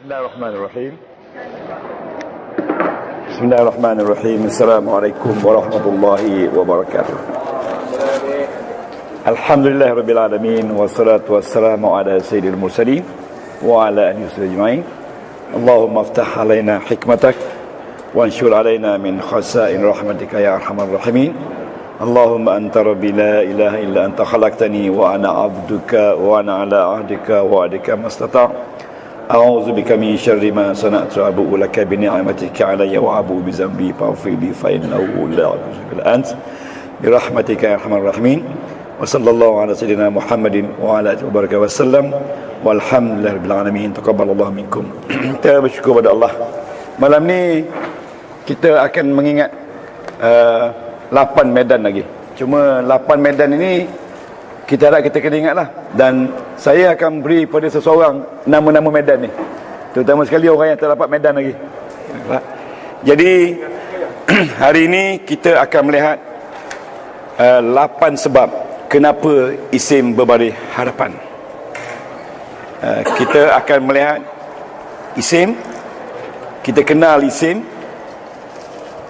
Bismillahirrahmanirrahim. Bismillahirrahmanirrahim. Assalamualaikum warahmatullahi wabarakatuh. Alhamdulillahirabbil alamin wassalatu wassalamu ala sayyidil mursalin wa ala alihi ajma'in. Allahumma iftah alaina hikmatak wa anshur alaina min khasa'in rahmatika ya arhamar rahimin. Allahumma anta rabbi la ilaha illa anta khalaqtani wa ana 'abduka wa ana ala 'ahdika wa wa'dika mastata'. A'udzu bika min syarri ma sana'tu abu'u laka bi ni'matika 'alayya wa abu'u bi dhanbi faghfir li fa innahu la yaghfiru illa anta bi rahmatika ya arhamar rahimin. Wa sallallahu ala sayyidina Muhammadin wa ala alihi wa barakatuh wasallam walhamdulillahi rabbil alamin. Taqabbalallahu minkum. Kita bersyukur pada Allah. Malam ni kita akan mengingat 8 medan lagi. Cuma 8 medan ini kita kena ingatlah. Dan saya akan beri pada seseorang nama-nama medan ni, terutama sekali orang yang tak dapat medan lagi. Jadi hari ini kita akan melihat 8 sebab kenapa isim berbaris hadapan. Kita akan melihat isim, kita kenal isim,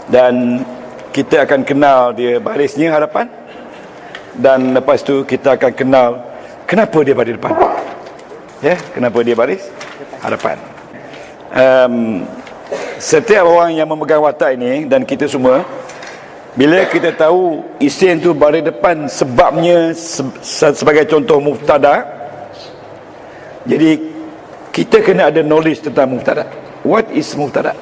dan kita akan kenal dia barisnya hadapan. Dan lepas tu kita akan kenal kenapa dia baris depan. Ya, kenapa dia baris hadapan. Setiap orang yang memegang watak ini dan kita semua, bila kita tahu isim tu baris depan sebabnya sebagai contoh mubtada, jadi kita kena ada knowledge tentang mubtada. What is mubtada?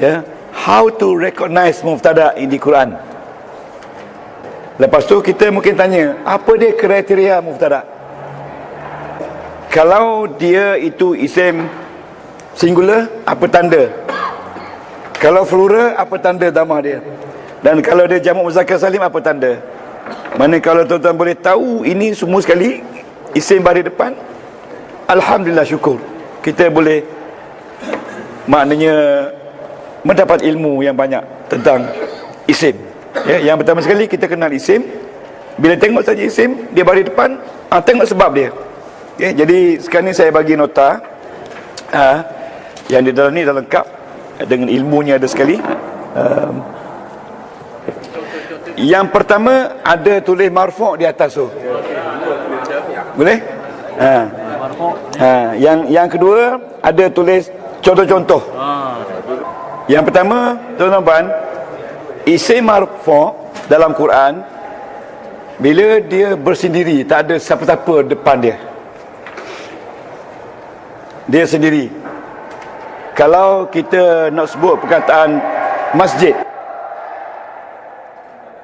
Ya, how to recognize mubtada in the Quran. Lepas tu kita mungkin tanya, apa dia kriteria mubtada? Kalau dia itu isim singular, apa tanda? Kalau plural, apa tanda dhamma dia? Dan kalau dia jamak muzakkar salim, apa tanda? Mana kalau tuan-tuan boleh tahu ini semua sekali, isim baris depan, alhamdulillah, syukur. Kita boleh maknanya mendapat ilmu yang banyak tentang isim. Ya, yang pertama sekali kita kenal isim. Bila tengok saja isim, dia baris depan, tengok sebab dia. Ya, jadi sekarang ni saya bagi nota yang di dalam ni dah lengkap dengan ilmunya ada sekali. Yang pertama ada tulis marfu' di atas tu. Boleh? Yang kedua ada tulis contoh-contoh. Yang pertama, tuan-tuan, isim marfu' dalam Quran, bila dia bersendiri, tak ada siapa-siapa depan dia, dia sendiri. Kalau kita nak sebut perkataan masjid,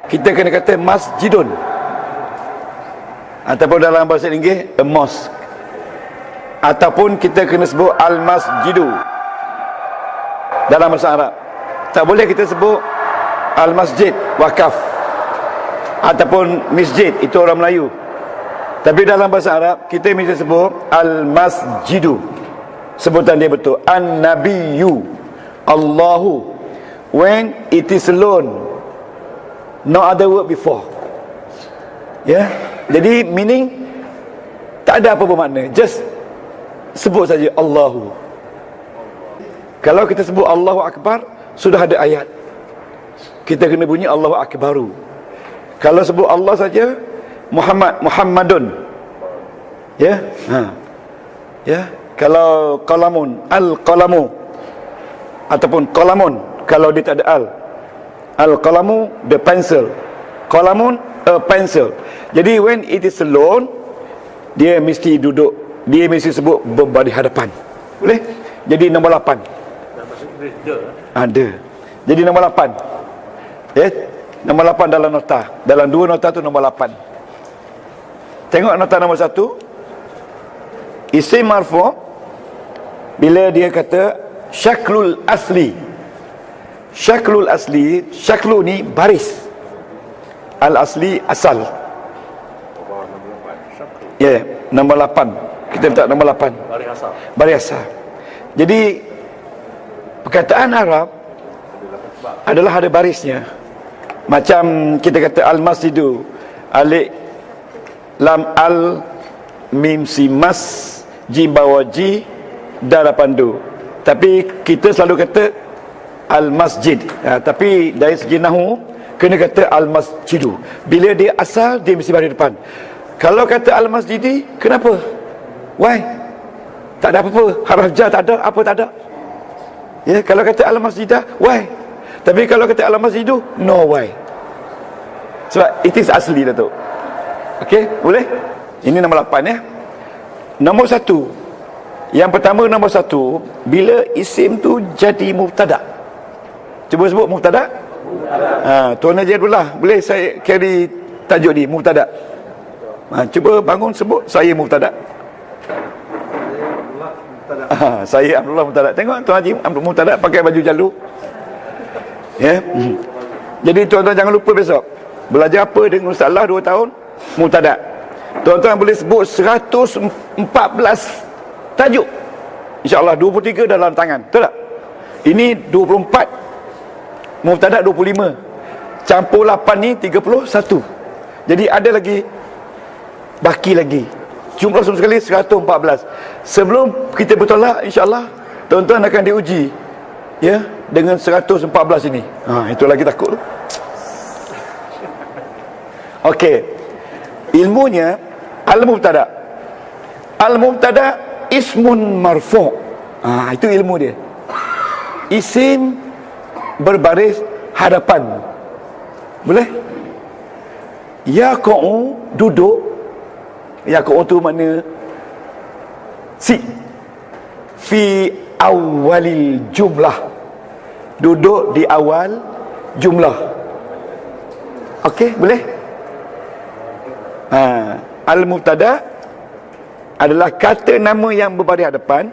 kita kena kata masjidun, ataupun dalam bahasa Inggeris a mosque, ataupun kita kena sebut al-masjidu dalam bahasa Arab. Tak boleh kita sebut al-masjid wakaf ataupun masjid, itu orang Melayu. Tapi dalam bahasa Arab kita mesti sebut al-masjidu. Sebutan dia betul, an-nabiyyu, Allahu, when it is alone, no other word before. Ya, jadi meaning tak ada apa-apa makna, just sebut saja Allahu. Kalau kita sebut Allahu Akbar, sudah ada ayat, kita kena bunyi Allahu Akbaru. Kalau sebut Allah saja, Muhammadun. Ya. Ya. Kalau qalamun, al-qalamu, ataupun qalamun, kalau dia tak ada al-qalamu, the pencil, qalamun, a pencil. Jadi when it is alone, dia mesti duduk, dia mesti sebut berbaris hadapan. Boleh? Jadi nombor 8. Ada. Jadi nombor 8. Ya, nombor 8 dalam nota. Dalam 2 nota tu nombor 8. Tengok nota nombor 1. Isim marfu' bila dia kata syaklul asli. Syaklul asli, syaklu ni baris. Al-asli asal. Ya, nombor 8. Kita letak nombor 8. Baris asal. Jadi perkataan Arab adalah ada barisnya. Macam kita kata al-masjidu, alif lam al mim si mas jim bawah ji, dal depan du. Tapi kita selalu kata al-masjid. Tapi dari segi nahu kena kata al-masjidu. Bila dia asal, dia mesti baris depan. Kalau kata al-masjidi, kenapa? Why? Tak ada apa-apa. Haraf jar tak ada, apa tak ada. Ya, kalau kata al-masjidah, why? Tapi kalau kata al-masjidu, no why. Sebab it is asli, Datuk. Okey, boleh? Ini nombor 8 ya. Nombor 1. Yang pertama, nombor 1, bila isim tu jadi mubtada. Cuba sebut mubtada. Tuan Haji Abdullah, boleh saya carry tajuk ni, mubtada. Cuba bangun sebut saya mubtada. Saya Abdullah mubtada. Tengok Tuan Haji mubtada pakai baju jalu. Ya. Jadi tuan-tuan jangan lupa besok belajar apa dengan Ustaz Allah 2 tahun, mubtada. Tuan-tuan boleh sebut 114 tajuk. InsyaAllah 23 dalam tangan. Betul tak? Ini 24, mubtada 25, campur 8 ni 31. Jadi ada lagi, baki lagi. Jumlah semua sekali 114. Sebelum kita bertolak, insyaAllah tuan-tuan akan diuji, ya, dengan 114 ini. Itu lagi takut. Okey. Ilmunya al-mubtada. Al-mubtada ismun marfu'. Itu ilmu dia. Isim berbaris hadapan. Boleh? Yaqa'u, duduk. Yaqa'u tu makna si. Fi awalil jumlah. Duduk di awal jumlah. Okey, boleh? Al-mubtada adalah kata nama yang berbaris hadapan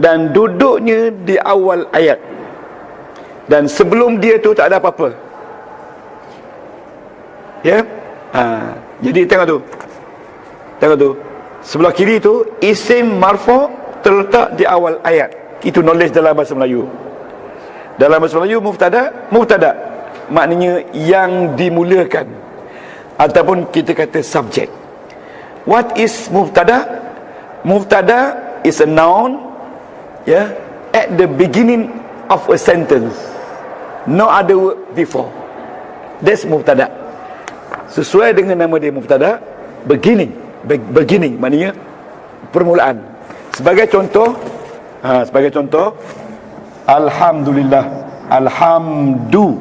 dan duduknya di awal ayat, dan sebelum dia tu tak ada apa-apa. Ya. Jadi tengok tu. Tengok tu. Sebelah kiri tu isim marfu' terletak di awal ayat. Itu knowledge dalam bahasa Melayu. Dalam bahasa Melayu mubtada maknanya yang dimulakan, ataupun kita kata subjek. What is mubtada? Mubtada is a noun, yeah, at the beginning of a sentence. No other word before. That's mubtada. Sesuai dengan nama dia mubtada, beginning. Beginning maknanya permulaan. Sebagai contoh, alhamdulillah. Alhamdu.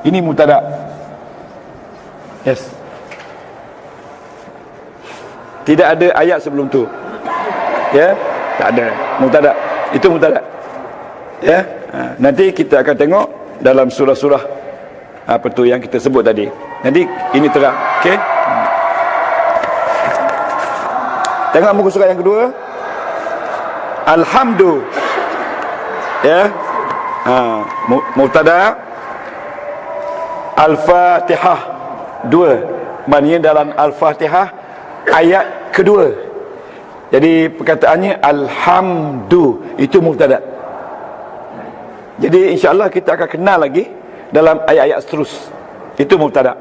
Ini mubtada. Yes. Tidak ada ayat sebelum tu. Ya, tak ada. Mubtada. Itu mubtada. Ya. Nanti kita akan tengok dalam surah-surah apa tu yang kita sebut tadi. Nanti ini terang. Okey. Tengok muka surat yang kedua. Alhamdu. Ya. Mubtada. Al-Fatihah 2. Maknanya dalam Al-Fatihah ayat kedua. Jadi perkataannya alhamdu, itu mubtada. Jadi insya-Allah kita akan kenal lagi dalam ayat-ayat seterus. Itu mubtada.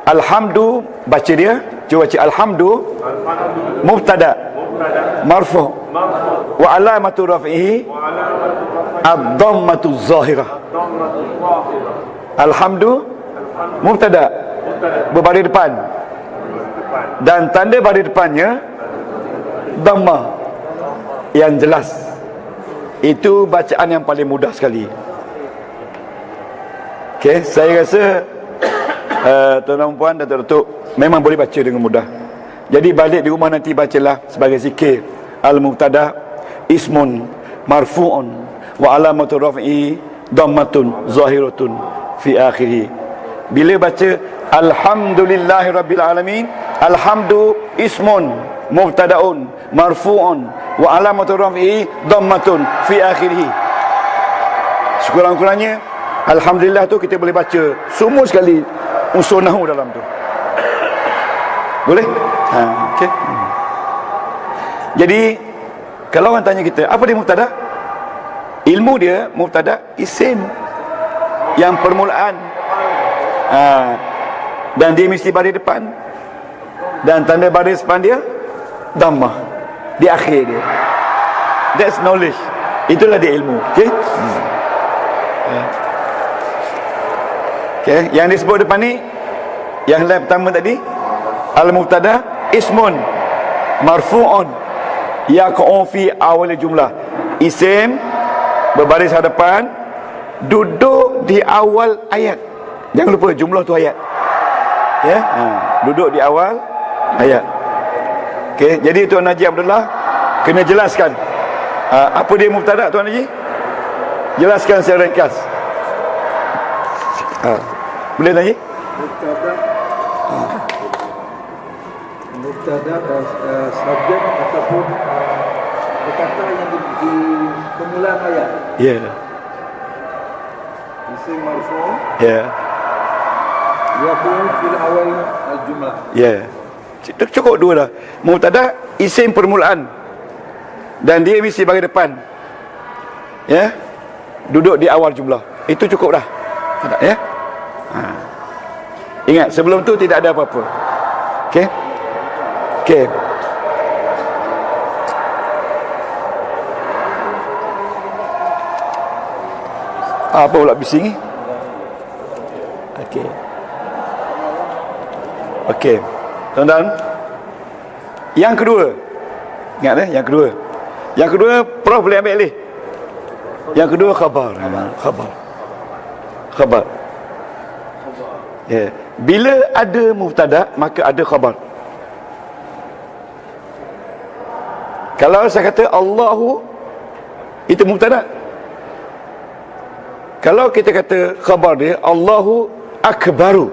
Alhamdu, baca dia, cuba baca alhamdu. Mubtada marfu' wa alamatu raf'ihi ad-dhammatu zahirah. Alhamdu mubtada berbaris depan, dan tanda baris depannya dhammah yang jelas. Itu bacaan yang paling mudah sekali. Okey, saya rasa tuan-tuan puan dan datuk memang boleh baca dengan mudah. Jadi balik di rumah nanti bacalah sebagai zikir. Al-mubtada ismun marfu'un wa alamatu raf'i dhammatun zahiratun fi akhirih. Bila baca alhamdulillahirabbil alamin, alhamdu ismun mubtadaun marfu'un wa alamatu raf'i dhammatun fi akhirih. Sekurang-kurangnya alhamdulillah tu kita boleh baca semua sekali unsur nahwu dalam tu. Boleh? Okey. Jadi kalau orang tanya kita, apa dia mubtada? Ilmu dia mubtada isim yang permulaan, dan dia mesti baris depan, dan tanda baris depan dia dhammah. di akhir dia. That's knowledge. Itulah dia ilmu. Okey. Okey, yang disebut depan ni, yang slide pertama tadi, al-mubtada ismun marfu'un yaqa'u fi awal jumlah. Isim berbaris hadapan, duduk di awal ayat. Jangan lupa jumlah tu ayat. Ya, duduk di awal ayat. Okey, jadi Tuan Haji Abdullah kena jelaskan apa dia mubtada, Tuan Haji? Jelaskan secara ringkas. Boleh Tuan Haji? Mubtada subjek ataupun kata yang di permulaan ayat. Ya. Isim marfu' Ya. yakun fil awal al-jumlah. Ya. Cukup dua dah. Mubtada isim permulaan dan dia mesti bagi depan. Ya. Duduk di awal jumlah. Itu cukup dah. Tak ya? Ingat sebelum tu tidak ada apa-apa. Okey. Okey. Apa pula bising ni? Okey. Okey. Tuan-tuan, yang kedua. Ingat yang kedua. Yang kedua Prof boleh ambil alih. Yang kedua khabar. Khabar. Ya. Bila ada mubtada maka ada khabar. Kalau saya kata Allahu, itu mubtada. Kalau kita kata khabar dia Allahu akbaru.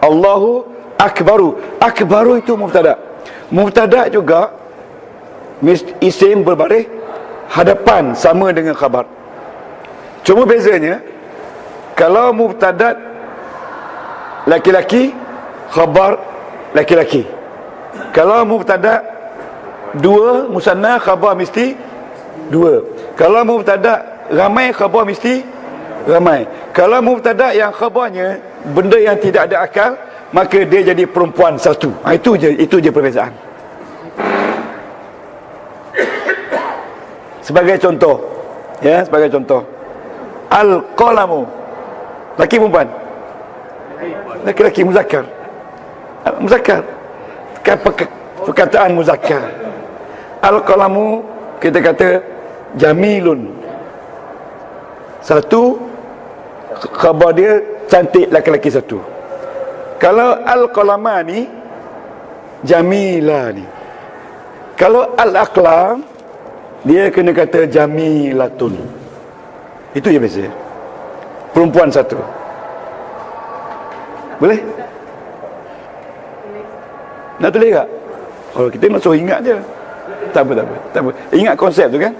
Allahu akbaru. Akbaru itu mubtada. Mubtada juga isim berbaris hadapan sama dengan khabar. Cuma bezanya kalau mubtada laki-laki, khabar laki-laki. Kalau mubtada dua musanna, khabar mesti dua. Kalau mubtada ramai, khabar mesti ramai. Kalau mubtada yang khabarnya benda yang tidak ada akal, maka dia jadi perempuan satu. Itu je perbezaan. Sebagai contoh, ya, sebagai contoh, al-qalamu, laki perempuan? Laki-laki, muzakkar. Muzakkar. Perkataan muzakkar. Al-qalamu kita kata jamilun. Satu, khabar dia cantik, laki-laki satu. Kalau al-qalamani jamilani. Kalau al-aqlam dia kena kata jamilatun. Itu je beza. Perempuan satu. Boleh? Nak tulis tak? Oh, kita nak suruh ingat je. Tak apa. Ingat konsep tu kan?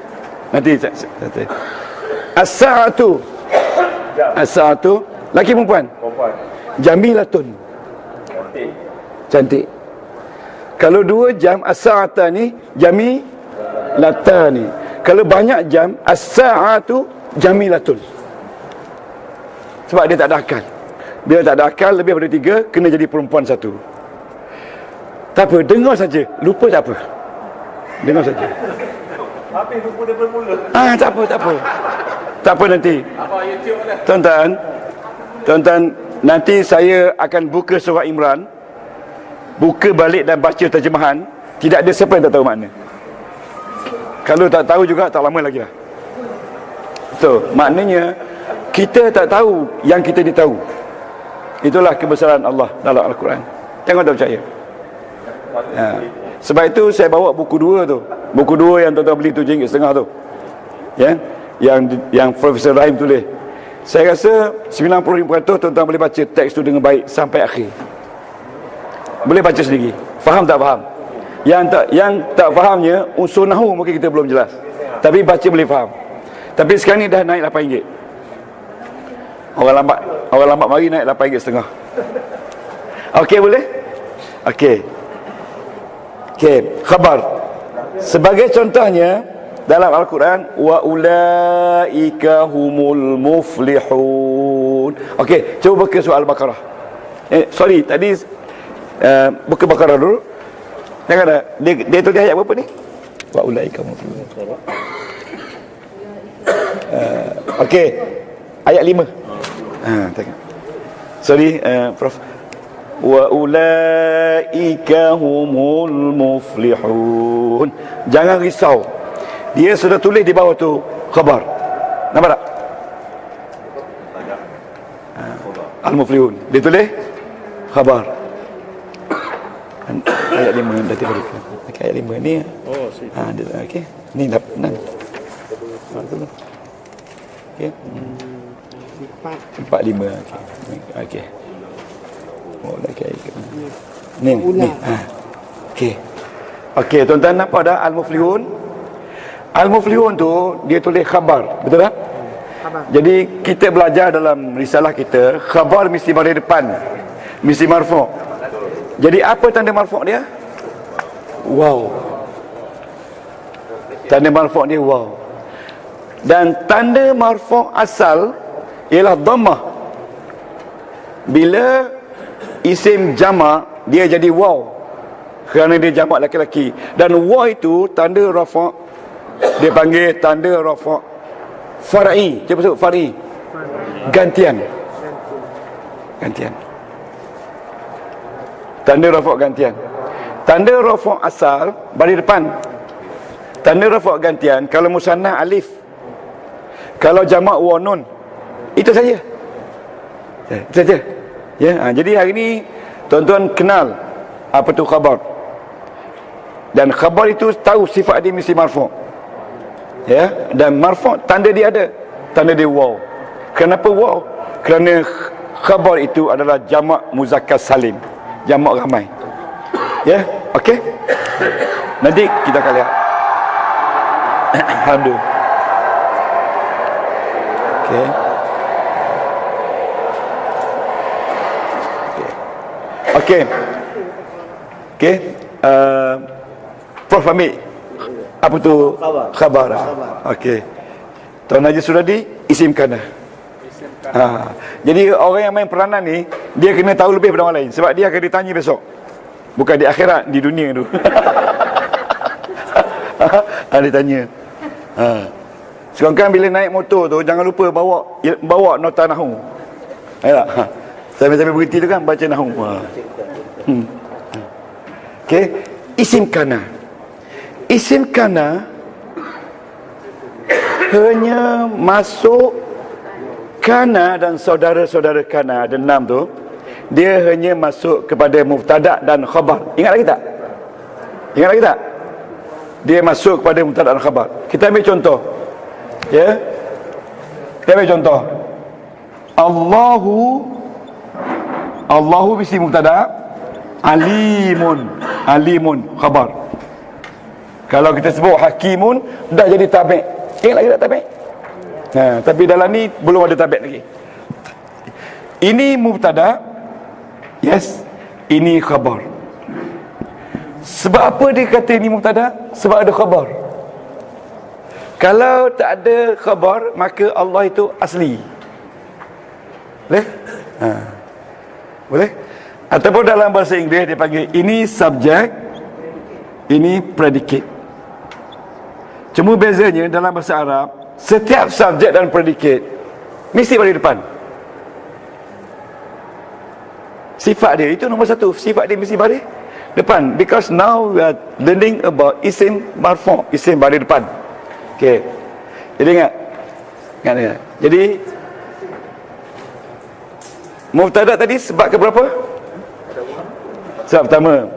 Nanti as-sa'atu. As-sa'atu laki perempuan? Perempuan. Jamilatun. Cantik. Kalau dua jam as-sa'atani jamilatani. Kalau banyak jam as-sa'atu jamilatun. Sebab dia tak ada akal. Bila tak ada akal, lebih daripada tiga, kena jadi perempuan satu. Tak apa, dengar saja. Lupa tak apa. Dengar saja. Habis lupa dia bermula. Tak apa. Tak apa nanti. Tuan-tuan, nanti saya akan buka surah Imran, buka balik dan baca terjemahan. Tidak ada siapa yang tak tahu makna. Kalau tak tahu juga, tak lama lagi lah. So, maknanya kita tak tahu yang kita ditahu. Itulah kebesaran Allah dalam Al-Quran. Jangan tak percaya. Sebab itu saya bawa buku dua tu. Buku dua yang tuan-tuan beli RM7.50 tu. Ya, yang Profesor Rahim tulis. Saya rasa 95% tuan-tuan boleh baca teks tu dengan baik sampai akhir. Boleh baca sendiri. Faham tak faham? Yang tak fahamnya unsur nahwu mungkin kita belum jelas. Tapi baca boleh faham. Tapi sekarang ni dah naik RM8. Orang lambat mari naik RM8.50. Okey, boleh? Okey, khabar. Sebagai contohnya dalam Al-Quran, wa ulaika humul muflihun. Okey, cuba buka surah Al-Baqarah. Tadi buka Baqarah dulu. Jangan ada. Dia tulis ayat berapa ni? Wa ulaika muflihun. Okey. Ayat 5. Tengok. Sorry, Prof. Wa ulaika humul muflihun. Jangan risau. Dia sudah tulis di bawah tu khabar. Nampak tak? Al-muflihun. Dia tulis khabar. Ayat 5 dah tiba dekat. Okay, ayat 5 ni. Oh, okey. Ni dah benar. Okey. 4 5. Okey. Oh, okey. Ni. Okey. Okey, tuan-tuan nampak dah Al-Muflihun? Al-Muflihun tu dia tulis khabar, betul tak? Khabar. Jadi kita belajar dalam risalah kita, khabar mesti baris depan. Mesti marfu'. Jadi apa tanda marfu' dia? Wow. Tanda marfu' dia wow. Dan tanda marfu' asal ialah dhammah. Bila isim jama' dia jadi waw, kerana dia jamak laki-laki. Dan waw itu tanda rafa', dia panggil tanda rafa' far'i. Cuba sebut far'i. Gantian. Tanda rafa' gantian. Tanda rafa' asal baris depan. Tanda rafa' gantian kalau musannah alif, kalau jamak waw nun. Itu saja. Ya, jadi hari ni tuan-tuan kenal apa tu khabar. Dan khabar itu tahu sifat dia mesti marfu'. Ya, dan marfu' tanda dia ada. Tanda dia waw. Kenapa waw? Kerana khabar itu adalah jamak muzakkar salim, jamak ramai. Ya, okey. Nanti kita akan lihat. Alhamdulillah. Okey. Okey. Okey. Prof ambil apa tu khabar. Okey. Tuan Haji Suradi isim kana. Jadi orang yang main peranan ni dia kena tahu lebih daripada orang lain, sebab dia akan ditanya besok. Bukan di akhirat, di dunia tu. Ditanya. Sekarang bila naik motor tu jangan lupa bawa nota nahwu. Ya. Sambil-sambil berhenti tu kan baca nahwu. Okey, isim kana. Isim kana hanya masuk kana dan saudara-saudara kana, ada 6 tu. Dia hanya masuk kepada mubtada' dan khabar. Ingat lagi tak? Dia masuk kepada mubtada' dan khabar. Kita ambil contoh. Ya. Kita ambil contoh. Allahu mesti mubtada', alimun khabar. Kalau kita sebut hakimun dah jadi tabi'. Ingat lagi tak tabi'? Tapi dalam ni belum ada tabi' lagi. Ini mubtada', yes. Ini khabar. Sebab apa dia kata ini mubtada'? Sebab ada khabar. Kalau tak ada khabar, maka Allah itu asli. Boleh? Boleh? Ataupun dalam bahasa Inggeris dia panggil ini subject, ini predicate. Cuma bezanya dalam bahasa Arab, setiap subjek dan predicate mesti baris depan. Sifat dia itu nombor 1. Sifat dia mesti baris depan. Because now we are learning about isim marfu', isim baris depan. Okey. Jadi ingat. Jadi mubtada' tadi sebab ke berapa? Sebab pertama.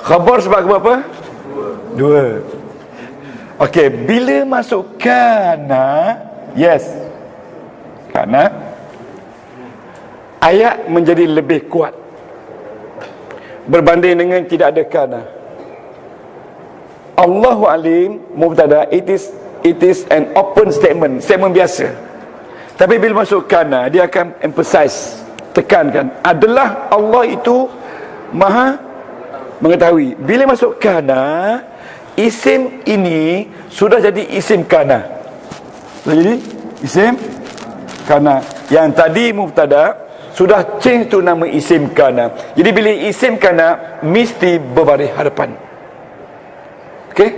Khabar sebab ke berapa? 2. Okey, bila masuk kana, yes, kana, ayat menjadi lebih kuat berbanding dengan tidak ada kana. Allahu alim mubtada', it is an open statement biasa. Tapi bila masuk kana, dia akan emphasize, tekankan, adalah Allah itu maha mengetahui. Bila masuk kana, isim ini sudah jadi isim kana. Sudah jadi isim kana. Yang tadi mubtada' sudah change tu nama isim kana. Jadi bila isim kana mesti berbaris hadapan. Okey?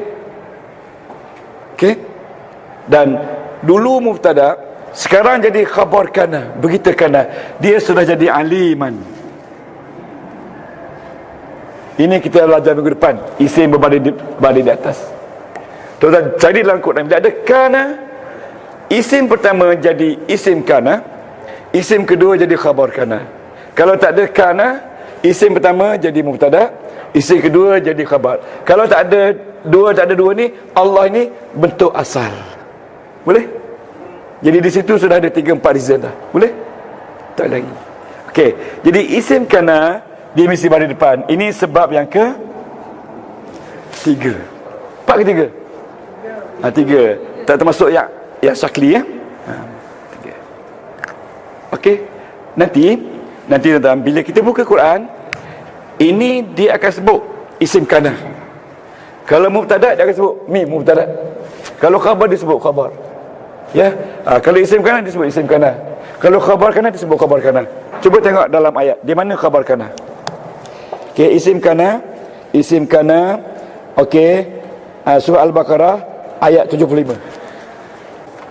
Dan dulu mubtada, sekarang jadi khabar kana. Begitu kana, dia sudah jadi aliman. Ini kita belajar minggu depan. Isim berbaris di atas. Tuan-tuan, jadi dalam Quran bila ada kana, isim pertama jadi isim kana, isim kedua jadi khabar kana. Kalau tak ada kana, isim pertama jadi mubtada, isim kedua jadi khabar. Kalau tak ada dua ni, Allah ni bentuk asal. Boleh? Jadi di situ sudah ada 3-4 reason dah. Boleh? Tak lagi. Okey, jadi isim kana dia mesti baris depan. Ini sebab yang ke 3. 4 ke 3? 3. Tak termasuk yang syakli ya. 3. Okey. Nanti tuan-tuan, bila kita buka Quran, ini dia akan sebut isim kana. Kalau mubtada dia akan sebut mubtada. Kalau khabar dia sebut khabar. Ya. Kalau isim kana dia sebut isim kana. Kalau khabar kana dia sebut khabar kana. Cuba tengok dalam ayat, di mana khabar kana? Okey, isim kana. Okey. Surah Al-Baqarah ayat 75.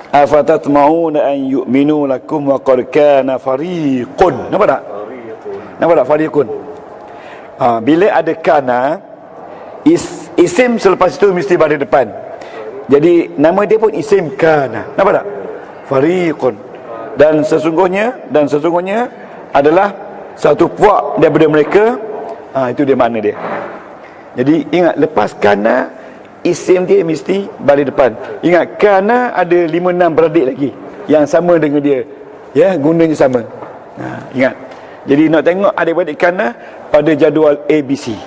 Afatatma'una an yu'minu lakum wa qad kana fariqun. Nampak tak? Fariqun. Bila ada kana, isim selepas itu mesti baris depan. Jadi nama dia pun isim kana. Nampak tak? Fariqun. Dan sesungguhnya adalah satu puak daripada mereka. Itu dia makna dia. Jadi ingat, lepas kana, isim dia mesti baris depan. Ingat, kana ada 5-6 beradik lagi yang sama dengan dia. Ya, gunanya sama. Ingat. Jadi nak tengok adik-beradik kana pada jadual ABC.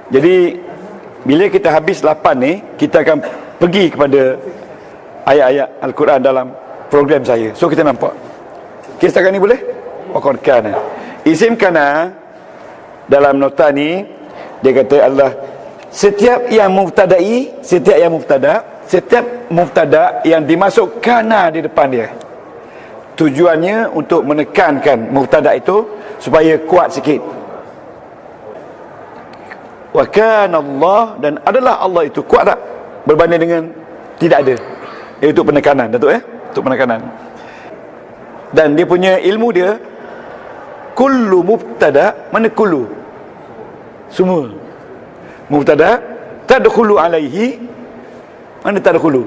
Jadi bila kita habis 8 ni, kita akan pergi kepada ayat-ayat Al-Quran dalam program saya. So kita nampak. Okay, setakat ni boleh? Waqad kana. Isim kana dalam nota ni dia kata adalah setiap mubtada yang dimasuk kana di depan dia. Tujuannya untuk menekankan mubtada itu supaya kuat sikit. Wa kana Allah, dan adalah Allah itu kuat tak berbanding dengan tidak ada. Itu penekanan, Datuk untuk penekanan. Dan dia punya ilmu dia, kullu mubtada, mana kullu? Semua mubtada tadkhulu alaihi, mana tadkhulu?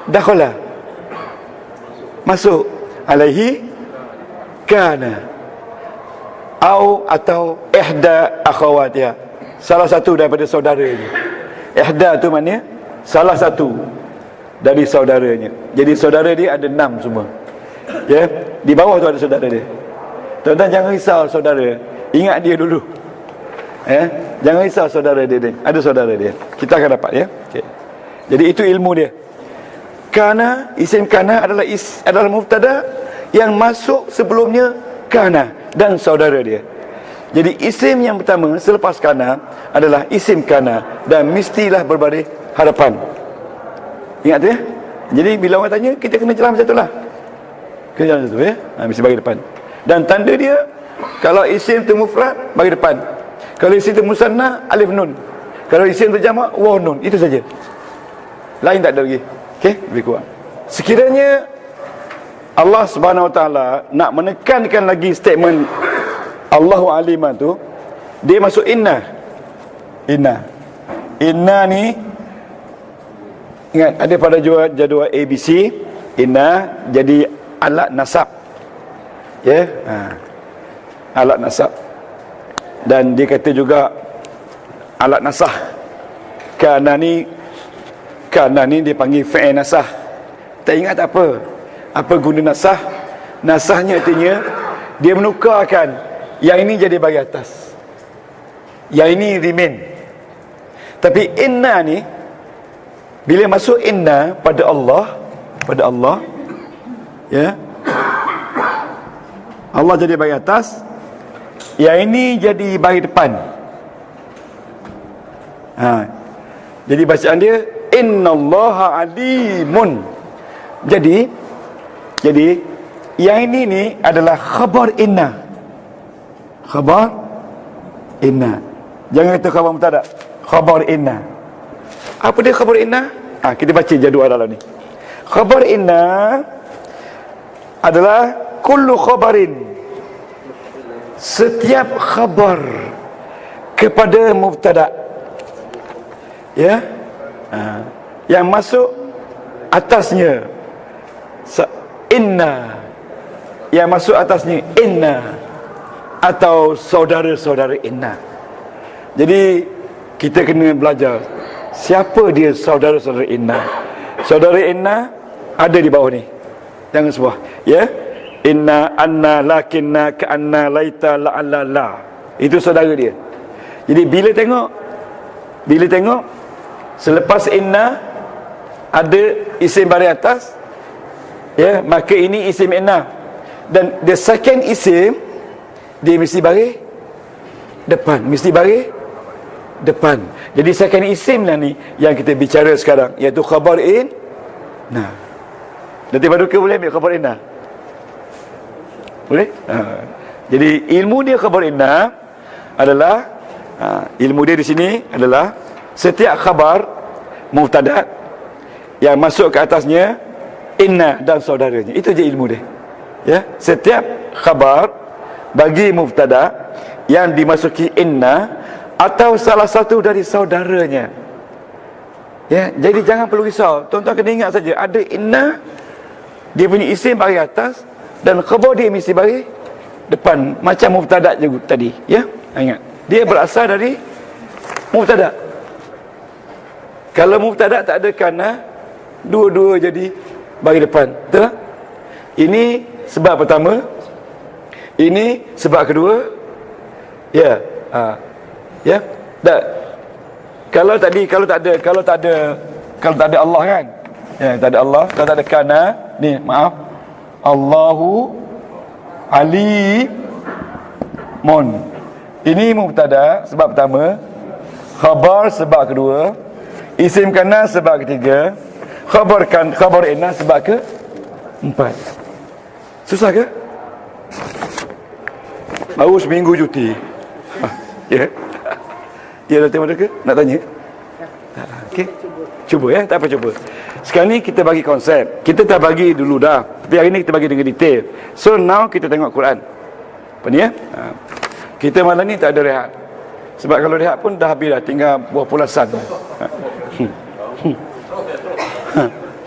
Dakhala, masuk, alaihi kana, atau ihda akhawatiha, salah satu daripada saudaranya. Ihda tu maknanya salah satu dari saudaranya. Jadi saudara dia ada 6 semua. Ya, di bawah tu ada saudara dia. Tuan-tuan jangan risau saudara, ingat dia dulu. Jangan risau saudara dia ni. Ada saudara dia. Kita akan dapat ya. Okay. Jadi itu ilmu dia. Kana, isim kana adalah mubtada yang masuk sebelumnya kana dan saudara dia. Jadi isim yang pertama selepas kana adalah isim kana dan mestilah berbaris hadapan. Ingat tu ya. Jadi bila orang tanya, kita kena jelas macam itulah. Kena jelas macam tu ya. Mesti bagi depan. Dan tanda dia, kalau isim tu mufrad, bagi depan. Kalau isim tu musanna, alif nun. Kalau isim tu jamak, waw nun. Itu saja. Lain tak ada lagi. Okey, lebih kurang. Sekiranya Allah Subhanahu Wa Taala nak menekankan lagi statement Allahu Aliman tu, dia masuk inna. Inna ni, ingat ada pada jadual ABC, inna jadi alat nasab. Ya, alat nasab. Dan dia kata juga alat nasah. Kana ni dia panggil fa'il nasah. Tak ingat tak apa? Apa guna nasah? Nasahnya artinya dia menukarkan yang ini jadi bagi atas, yang ini remain. Tapi inna ni, bila masuk inna pada Allah, ya, Allah jadi bagi atas, yang ini jadi bagi depan. Jadi bacaan dia innallaha alimun. Jadi yang ini ni adalah khabar inna. Jangan kata khabar mubtada, khabar inna. Apa dia khabar inna? Kita baca jadual dalam ni. Khabar inna adalah kullu khabarin, setiap khabar kepada mubtada, ya, yang masuk atasnya inna, yang masuk atasnya inna atau saudara-saudara inna. Jadi kita kena belajar siapa dia saudara-saudara inna. Saudara inna ada di bawah ni, jangan sebuah, ya. Inna, anna, lakinna, ka'anna, laita, la'alla, la. Itu saudara dia. Jadi bila tengok selepas inna ada isim baris atas, ya, maka ini isim inna. Dan the second isim dia mesti baris depan, Jadi second isim lah ni yang kita bicara sekarang, iaitu khabar inna. Nanti Paduka boleh ambil khabar inna? Boleh? Jadi ilmu dia khabar inna adalah ilmu dia di sini adalah setiap khabar mubtada yang masuk ke atasnya inna dan saudaranya. Itu je ilmu dia. Ya, setiap khabar bagi mubtada yang dimasuki inna atau salah satu dari saudaranya. Ya, jadi jangan perlu risau. Tuan-tuan kena ingat saja, ada inna, dia punya isim baris atas, dan khabar dia mesti baris depan, macam mubtada je tadi, ya. Ingat, dia berasal dari mubtada. Kalau mubtada tak ada kana, dua-dua jadi baris depan, betul tak? Ini sebab pertama, ini sebab kedua, ya. Ya, tak. Kalau tak ada Allah kan, ya, tak ada Allah, kalau tak ada kana, ni maaf, Allahu alimun. Ini mubtada sebab pertama, khabar sebab kedua, isim kana sebab ketiga, khabar inna sebab ke empat. Susah ke? Baru seminggu cuti. Ya. Ya, dah tengok ke? Nak tanya? Okey. Cuba ya, tak apa cuba. Sekarang ni kita bagi konsep. Kita dah bagi dulu dah. Tapi hari ni kita bagi dengan detail. So now kita tengok Quran. Apa ni ya? Kita malam ni tak ada rehat. Sebab kalau rehat pun dah habis dah, tinggal buah pulasan.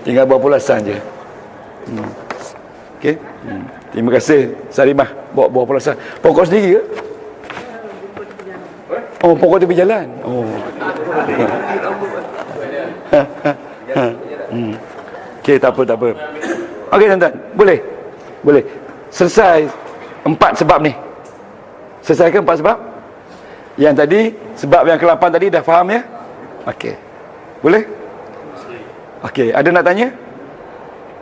Tinggal buah pulasan je. Okey. Terima kasih Sarimah bawa buah pulasan. Pokok sendiri ke? Oh, pokok tepi jalan. Oh. Okey, tak apa. Okey tuan-tuan, boleh. Selesai 4 sebab ni. Selesaikan 4 sebab. Yang tadi, sebab yang ke-8 tadi dah faham ya? Okey. Boleh? Okey, ada nak tanya?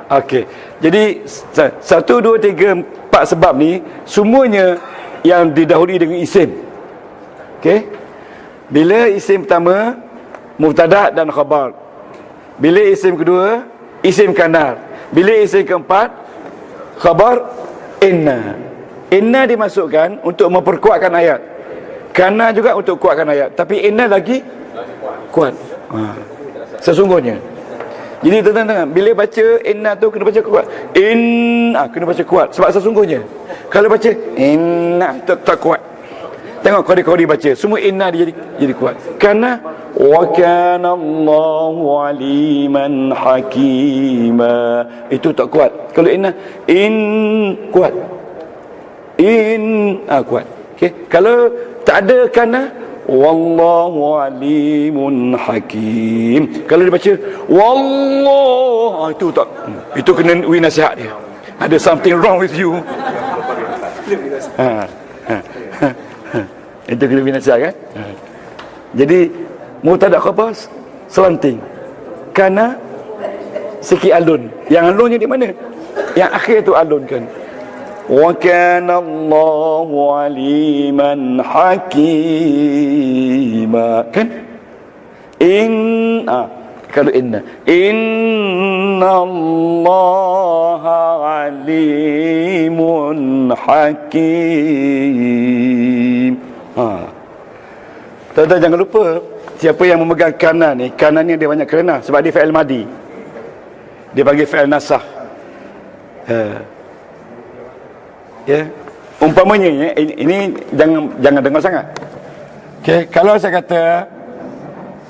Okey. Jadi 1 2 3 4 sebab ni semuanya yang didahului dengan isim. Okey. Bila isim pertama mubtada dan khabar. Bila isim kedua isim kanar. Bila isim keempat khabar inna. Inna dimasukkan untuk memperkuatkan ayat. Kana juga untuk kuatkan ayat. Tapi inna lagi kuat. Sesungguhnya. Jadi tuan-tuan, bila baca inna tu kena baca kuat. Kena baca kuat sebab sesungguhnya. Kalau baca inna tak kuat. Tengok kodi-kodi baca, semua inna dia jadi kuat. Karena wa kana Allahu aliman hakima. Itu tak kuat. Kalau inna kuat. Kuat. Okey. Kalau tak ada kana wallahu alimun hakim. Kalau dia baca wallah, itu tak. Itu kena uji nasihat dia. Ada something wrong with you. Itu kena binasa kan? Jadi mubtada khabar selanting. Kana sikit alun. Yang alunnya di mana? Yang akhir tu alun kan. Wa kana Allahu aliman hakima. Kan? Kalau inna Allaha alimun hakim. Tuan-tuan jangan lupa, siapa yang memegang kana ni, kana ni dia banyak kerana sebab dia fi'il madi. Dia panggil fi'il nasah. Ya. Umpamanya ya, ini jangan dengar sangat. Okey, kalau saya kata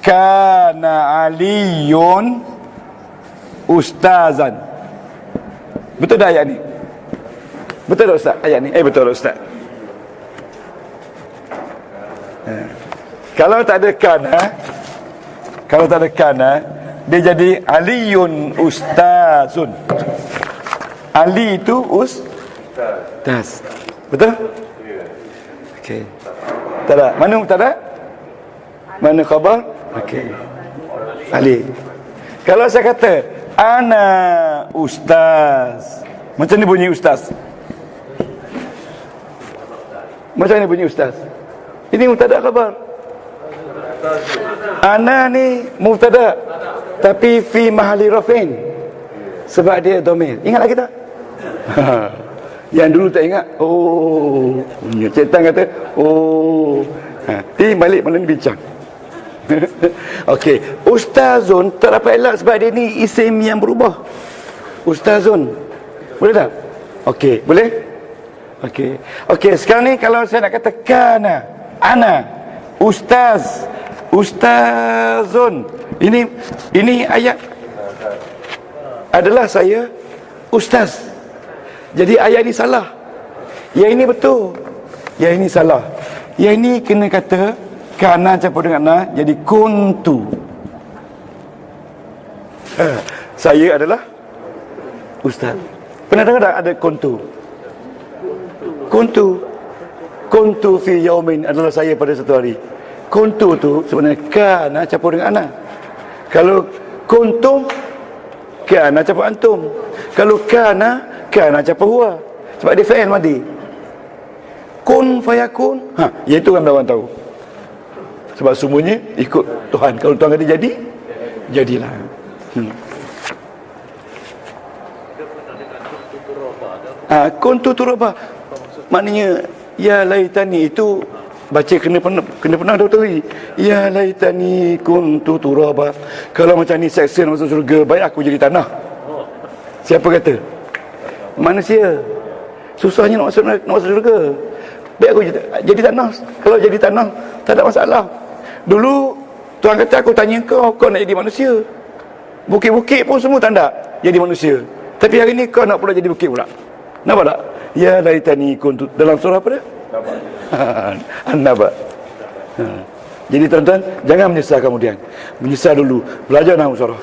kana Aliyun ustazan. Betul tak ayat ni? Betul tak Ustaz ayat ni? Betul tak Ustaz? Kalau tak ada kana, dia jadi Aliyun ustazun. Ali itu ustaz. Betul? Okey. Tak ada. Mana mubtada? Mana khabar? Okey. Ali. Kalau saya kata ana ustaz, macam ni bunyi ustaz? Macam ni bunyi ustaz? Ini mubtada khabar. Ana ni mubtada, tapi fi mahalli raf'in, sebab dia dhamir. Ingat lagi tak? Yang dulu tak ingat. Oh, Cetan kata ini balik malam bincang. Okey, ustazun tak dapat elak sebab dia ni isim yang berubah. Ustazun. Boleh tak? Okey, boleh? Okey, sekarang ni kalau saya nak kata kana, ana ustaz, ustazun. Ini ayat adalah saya ustaz. Jadi ayat ni salah. Yang ini betul. Yang ini salah. Yang ini kena kata kana campur dengan na, jadi kuntu. Saya adalah ustaz. Pernah dengar tak ada kuntu? Kuntu fi yaumin adalah saya pada satu hari. Kuntu tu sebenarnya kana campur dengan ana. Kalau kuntum, kana campur antum. Kalau kana campur huwa. Sebab dia fi'il madi. Kun fayakun. Iaitu kan orang tahu. Sebab semuanya ikut Tuhan. Kalau Tuhan kata jadi, jadilah. Kuntu turaba. Maknanya ya laitani itu baca kena pernah tahu. Ya laitani kuntu turaba. Kalau macam ni section masuk surga, baik aku jadi tanah. Siapa kata? Manusia. Susahnya nak masuk surga. Baik aku jadi tanah. Kalau jadi tanah tak ada masalah. Dulu Tuhan kata aku tanya kau nak jadi manusia. Bukit-bukit pun semua tak nak jadi manusia. Tapi hari ni kau nak pula jadi bukit pula. Nampak tak? Ya laitani kuntu, dalam surah apa dia? An-Naba. Jadi tuan-tuan, jangan menyesal kemudian. Menyesal dulu. Belajar nahwu surah.